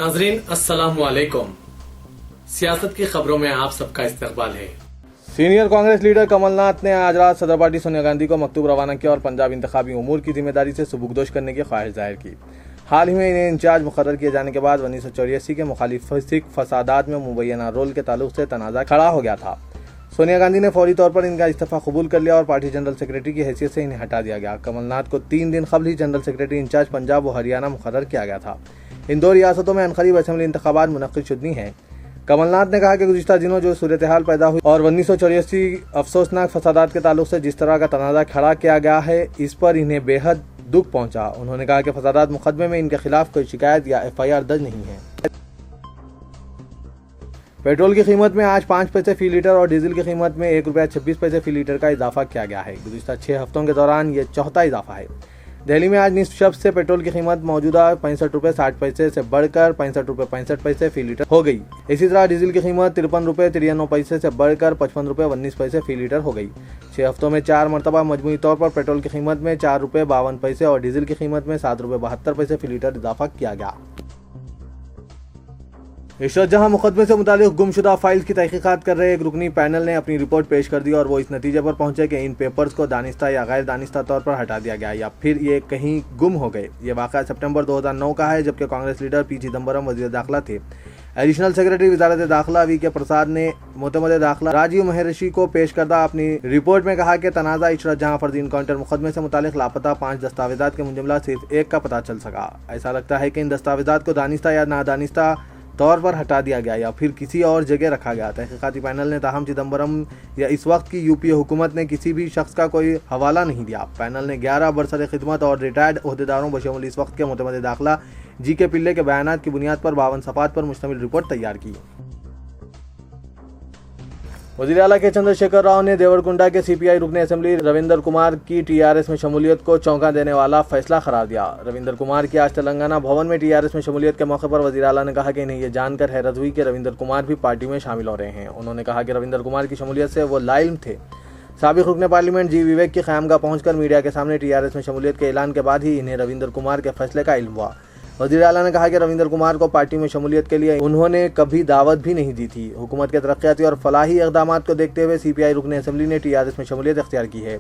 नाजरीन अस्सलाम वालेकुम। सियासत की खबरों में आप सबका इस्तकबाल है। सीनियर कांग्रेस लीडर कमलनाथ ने आज रात सदर पार्टी सोनिया गांधी को मकतूब रवाना किया और पंजाब इंतखाबी उमूर की जिम्मेदारी से सुबुकदोश करने की ख्वाहिश जाहिर की। हाल ही में इन्हें इंचार्ज मुकर्रर किए जाने के बाद 1984 के मुखालिफ सिख फसादात में मुबैना रोल के ताल्लुक से तनाज़ा खड़ा हो गया था। सोनिया गांधी ने फौरी तौर पर इनका इस्तीफा कबूल कर लिया और पार्टी जनरल सेक्रेटरी की हैसियत से इन्हें हटा दिया गया। कमलनाथ को 3 दिन कबल ही जनरल सेक्रेटरी इंचार्ज पंजाब व हरियाणा मुकर्रर किया गया था। इन 2 रियासतों में अनकरीब असेंबली इंतखाबात मुनक्किद शुदनी हैं। कमलनाथ ने कहा कि गुज़िश्ता दिनों जो सूरत हाल पैदा हुई और 1984 अफसोसनाक फसादात के ताल्लुक से जिस तरह का तनाज़ा खड़ा किया गया है, इस पर इन्हें बेहद दुख पहुंचा। उन्होंने कहा कि फसादात मुकदमे में इनके खिलाफ कोई शिकायत या FIR दर्ज नहीं है। पेट्रोल की कीमत में आज 5 पैसे फी लीटर और डीजल की कीमत में ₹1.26 फी लीटर का इजाफा किया गया है। गुज़िश्ता 6 हफ्तों के दौरान ये चौथा इजाफा है। दिल्ली में आज निस्फ शब से पेट्रोल की कीमत मौजूदा ₹65.60 से बढ़कर ₹65.65 फी लीटर हो गई। इसी तरह डीजल की कीमत ₹53.93 से बढ़कर ₹55.19 फी लीटर हो गई। 6 हफ्तों में 4 मरतबा मजमूई तौर पर पेट्रोल की कीमत में ₹4.52 और डीजल की कीमत में ₹7.72 फी लीटर इजाफा किया गया। इशरत जहां मुकदमे से मुतालिक गुमशुदा फाइल्स की तहकीकात कर रहे एक रुकनी पैनल ने अपनी रिपोर्ट पेश कर दी और वो इस नतीजे पर पहुंचे कि इन पेपर्स को दानिस्ता या गैर दानिस्ता तौर पर हटा दिया गया या फिर ये कहीं गुम हो गए। ये वाक़या सितंबर 2009 का है, जबकि कांग्रेस लीडर P चिदम्बरम वज़ीर दाखिला थे। एडिशनल सेक्रेटरी वजारत दाखिला VK प्रसाद ने मोतमद दाखिला राजीव महर्षि को पेश करदा अपनी रिपोर्ट में कहा कि तनाज़ा इशरत जहां फर्जी इनकाउंटर मुकदमे से मुतालिक लापता 5 दस्तावेजात के मुजमला सिर्फ एक का पता चल सका। ऐसा लगता है कि इन दस्तावेजात को दानिस्ता या नादानिस्ता तौर पर हटा दिया गया या फिर किसी और जगह रखा गया। तहकीकाती पैनल ने ताहम चिदम्बरम या इस वक्त की UPA हुकूमत ने किसी भी शख्स का कोई हवाला नहीं दिया। पैनल ने 11 बरसर खिदमत और रिटायर्ड ओहदेदारों बशमूल इस वक्त के मोतमद दाखिला GK पिल्ले के बयानात की बुनियाद पर 52 सफ़ात पर मुश्तमिल रिपोर्ट तैयार की। वज़ीर आला के चंद्रशेखर राव ने देवरकुंडा के CPI रुकने असेंबली रविंदर कुमार की TRS में शमूलियत को चौंका देने वाला फैसला करार दिया। रविंदर कुमार की आज तेलंगाना भवन में TRS में शमूलियत के मौके पर वज़ीर आला ने कहा कि इन्हें यह जानकर हैरत हुई कि रविंदर कुमार भी पार्टी में शामिल हो रहे हैं। उन्होंने कहा कि रविंदर कुमार की शमूलियत से वो लाइल्म थे। साबिक़ रुकने पार्लियामेंट G विवेक की ख़यामगाह पहुंचकर मीडिया के सामने TRS में शमूलियत के ऐलान के बाद ही इन्हें रविंदर कुमार के फैसले का इल्म हुआ। वज़ीर आला ने कहा कि रविंदर कुमार को पार्टी में शमूलियत के लिए उन्होंने कभी दावत भी नहीं दी थी। हुकूमत के तरक्याती और फलाही इक़दामात को देखते हुए CPI रुकने असेंबली ने TRS में शमूलियत इख्तियार की है।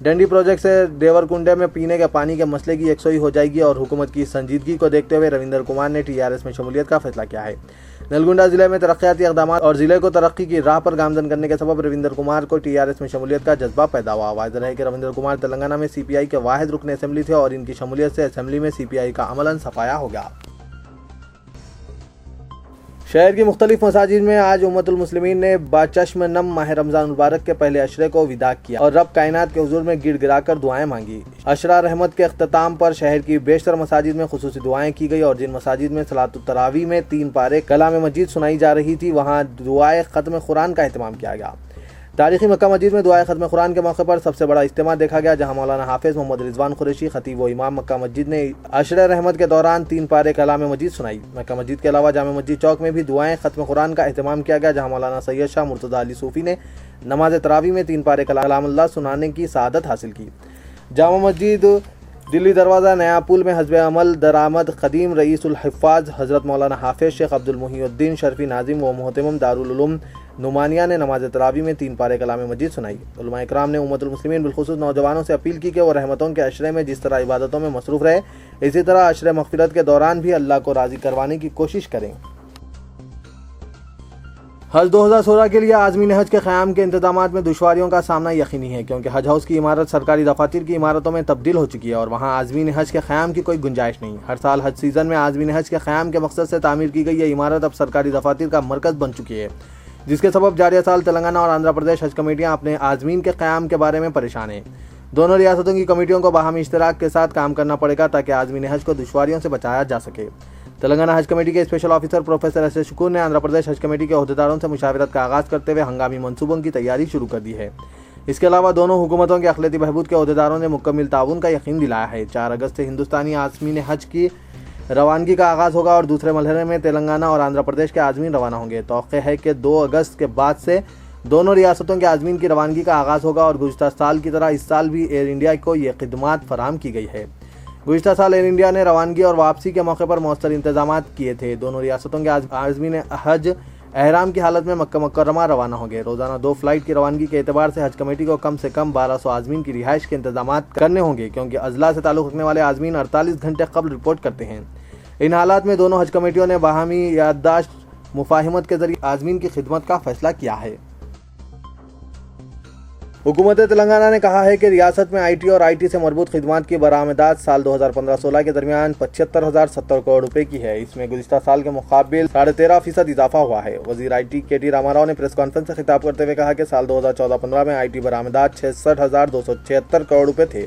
डंडी प्रोजेक्ट से देवरकुंडे में पीने के पानी के मसले की यकसोई हो जाएगी और हुकूमत की संजीदगी को देखते हुए रविंदर कुमार ने TRS में शमूलियत का फैसला किया है। नलगुंडा जिले में तरक्याती इक़दामात और जिले को तरक्की की राह पर गामजन करने के सबब रविंदर कुमार को TRS में शमूलियत का जज्बा पैदा हुआ। वाज़ेह है कि रविंदर कुमार तेलंगाना में CPI के वाहिद रुकने असेंबली थे और इनकी शमूलियत से असेंबली में CPI का अमलन सफाया हो गया। शहर की मुख्तलिफ मसाजिद में आज उम्मतुल मुस्लिमीन ने बाचश्म नम माह रमज़ान मुबारक के पहले अशरे को विदा किया और रब कायनात के हुजूर में गिड़ गिराकर दुआएं मांगी। अशरा रहमत के अख्ताम पर शहर की बेशतर मसाजिद में खुसूसी दुआएं की गई और जिन मसाजिद में सलातुत तरावी में 3 पारे कलाम मजीद सुनाई जा रही थी, वहाँ दुआए ख़त्म कुरान का अहतमाम किया गया। तारीखी मक्का मस्जिद में दुआए ख़त्म कुरान के मौके पर सबसे बड़ा इज्तिमा देखा गया, जहां मौलाना हाफिज मोहम्मद रिजवान कुरैशी खतीब व इमाम मक्का मस्जिद ने अशरे रहमत के दौरान 3 पारे कलाम मजीद सुनाई। मक्का मस्जिद के अलावा जामे मस्जिद चौक में भी दुआएं ख़त्म कुरान का अहतमाम किया गया, जहां मौलाना सैयद शाह मुर्तज़ा अली सूफ़ी ने नमाज तरावी में 3 पारे कलामुल्लाह सुनाने की सआदत हासिल की। जामा मस्जिद दिल्ली दरवाज़ा नया पुल में हज़ब अमल दरामद क़दीम रईसुल हिफ़ाज़ हज़रत मौलाना हाफिज शेख अब्दुल मुहीउद्दीन शर्फी नाजिम व मोहतरम दारुल उलूम नुमानिया ने नमाज तरावी में 3 पारे कलाम मजीद सुनाई। उलमा इकराम ने उम्मतुल मुस्लिमीन बिलखुसूस नौजवानों से अपील की कि वो रहमतों के अशरे में जिस तरह इबादतों में मसरूफ़ रहे, इसी तरह अशरे मग़फ़िरत के दौरान भी अल्लाह को राज़ी करवाने की कोशिश करें। हज 2016 के लिए आज़मीन हज के क़याम के इंतजामात में दुश्वारियों का सामना यकीनी है, क्योंकि हज हाउस की इमारत सरकारी दफातर की इमारतों में तब्दील हो चुकी है और वहाँ आज़मीन हज के क़याम की कोई गुंजाइश नहीं। हर साल हज सीज़न में आज़मीन हज के क़याम के मकसद से तामीर की गई ये इमारत अब सरकारी दफातर का मरकज़ बन चुकी है, जिसके सबब जारिया साल तेलंगाना और आंध्र प्रदेश हज कमेटियाँ अपने आज़मीन के क़याम के बारे में परेशान हैं। दोनों रियासतों की कमेटियों को बाहमी इश्तराक के साथ काम करना पड़ेगा ताकि आज़मीन हज को दुश्वारियों से बचाया जा सके। तेलंगाना हज कमेटी के स्पेशल ऑफिसर प्रोफेसर एस शुक्र ने आंध्र प्रदेश हज कमेटी के अहदेदारों से मुशावरत का आगाज़ करते हुए हंगामी मनसूबों की तैयारी शुरू कर दी है। इसके अलावा दोनों हुकूमतों के अखिलती बहबूद के अहदेदारों ने मुकम्मल ताउन का यकीन दिलाया है। 4 अगस्त से हिंदुस्तानी आज़मीन हज की रवानगी का आगाज़ होगा और दूसरे मरहले में तेलंगाना और आंध्र प्रदेश के आज़मीन रवाना होंगे। तौक़े है कि 2 अगस्त के बाद से दोनों रियासतों के आज़मीन की रवानगी का आगाज़ होगा और गुज़िश्ता साल की तरह इस साल भी एयर इंडिया को ये खिदमात फराहम की गई है। गुज़िश्ता साल एयर इंडिया ने रवानगी और वापसी के मौके पर मौसर इंतजाम किए थे। दोनों रियासतों के आज़मीन हज एहराम की हालत में मक्का मुकर्रमा रवाना होंगे। रोजाना 2 फ्लाइट की रवानगी के एतबार से हज कमेटी को कम से कम 1200 आज़मीन की रिहाइश के इंतजाम करने होंगे, क्योंकि अजला से ताल्लुक़ रखने वाले आज़मीन 48 घंटे कबल रिपोर्ट करते हैं। इन हालात में दोनों हज कमेटियों ने बाहमी याददाश्त मुफाहिमत के जरिए आज़मीन की खिदमत का फैसला किया है। हुकूमत तेलंगाना ने कहा है कि रियासत में IT और IT से मरबूत खिदमात की बरामदात साल 2015-16 के दरमियान 75,070 करोड़ रुपए की है। इसमें गुज़िश्ता साल के मुकाबले 13.5% इजाफा हुआ है। वज़ीर IT KT रामाराव ने प्रेस कॉन्फ्रेंस से खिताब करते हुए कहा कि साल 2014-15 में IT बरामदात 66,276 करोड़ रुपए थे।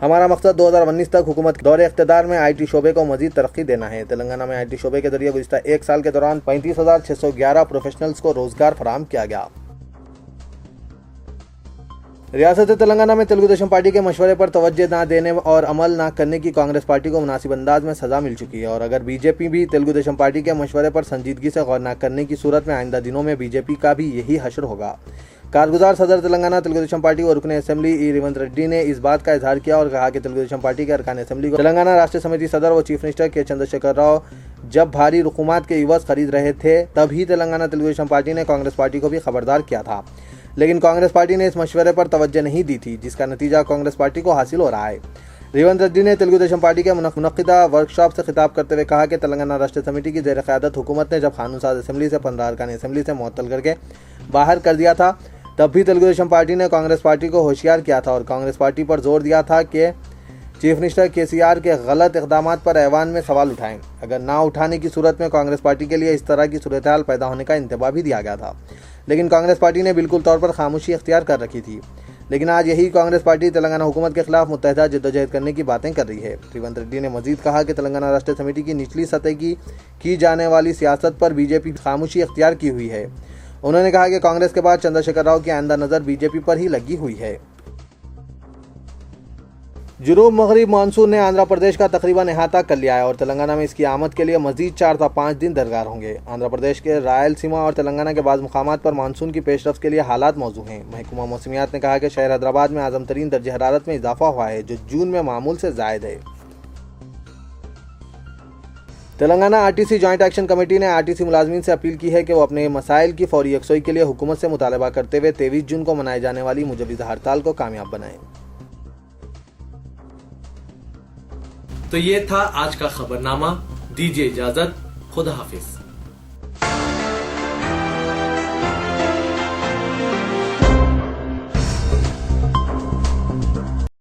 हमारा मकसद 2019 तक हुकूमत के दौरे इख्तियार में IT शोबे को मजीद तरक्की देना है। तेलंगाना में IT शोबे के जरिए गुज़िश्ता 1 साल के दौरान 35,611 प्रोफेशनल्स को रोजगार फराहम किया गया। रियासत तेलंगाना में तेलुगु देशम पार्टी के मशवरे पर तवज्जो न देने और अमल न करने की कांग्रेस पार्टी को मुनासिब अंदाज में सजा मिल चुकी है, और अगर बीजेपी भी तेलुगु देशम पार्टी के मशवरे पर संजीदगी से गौर न करने की सूरत में आइंदा दिनों में बीजेपी का भी यही हश्र होगा। कारगुजार सदर तेलंगाना तेलुगु देशम पार्टी और रुकने असेंबली ई रेवंत रेड्डी ने इस बात का इजहार किया और कहा कि तेलुगु देशम पार्टी के अरकान असेंबली को तेलंगाना राष्ट्रीय समिति सदर व चीफ मिनिस्टर के चंद्रशेखर राव जब भारी रुकुमात के इवज खरीद रहे थे, तभी तेलंगाना तेलुगु देशम पार्टी ने कांग्रेस पार्टी को भी खबरदार किया था, लेकिन कांग्रेस पार्टी ने इस मशवरे पर तवज्जो नहीं दी थी, जिसका नतीजा कांग्रेस पार्टी को हासिल हो रहा है। रेवंत रेड्डी ने तेलुगु देशम पार्टी के मुनक्किदा वर्कशॉप से खिताब करते हुए कहा कि तेलंगाना राष्ट्रीय समिति की ज़ेर क़यादत हुकूमत ने जब कानून साज असेंबली से 15 अरकान असेंबली से मुअत्तल करके बाहर कर दिया था, तब भी तेलुगु देशम पार्टी ने कांग्रेस पार्टी को होशियार किया था और कांग्रेस पार्टी पर जोर दिया था कि चीफ मिनिस्टर KCR के गलत इक़दाम पर ऐवान में सवाल उठाएं। अगर ना उठाने की सूरत में कांग्रेस पार्टी के लिए इस तरह की सूरत हाल पैदा होने का इंतबाह भी दिया गया था, लेकिन कांग्रेस पार्टी ने बिल्कुल तौर पर खामोशी इख्तियार कर रखी थी। लेकिन आज यही कांग्रेस पार्टी तेलंगाना हुकूमत के खिलाफ मुत्तहदा जद्दोजहद करने की बातें कर रही है। रेवंत रेड्डी ने मजीद कहा कि तेलंगाना राष्ट्रीय समिति की निचली सतह की जाने वाली सियासत पर बीजेपी खामोशी इख्तियार की हुई है। उन्होंने कहा कि कांग्रेस के बाद चंद्रशेखर राव की आइंदा नज़र बीजेपी पर ही लगी हुई है। जुनूब मगरिब मानसून ने आंध्र प्रदेश का तकरीबन अहाता कर लिया है और तेलंगाना में इसकी आमद के लिए मजीद 4 से 5 दिन दरकार होंगे। आंध्र प्रदेश के रायलसीमा और तेलंगाना के बाज़ मुकामात पर मानसून की पेशरफ्त के लिए हालात मौजूद हैं। महकमा मौसमियात ने कहा कि शहर हैदराबाद में आज़म तरीन दर्जे हरारत में इजाफा हुआ है, जो जून में मामूल से ज़ायद है। Telangana RTC joint action committee ने RTC मुलाजमीन से अपील की है कि वो अपने मसाइल की फौरी यकसोई के लिए हुकूमत से मुतालबा करते हुए 23 जून को मनाए जाने वाली मुजव्विज़ा हड़ताल को कामयाब बनाएं। तो ये था आज का खबरनामा। दीजिए इजाजत, खुदा हाफिज।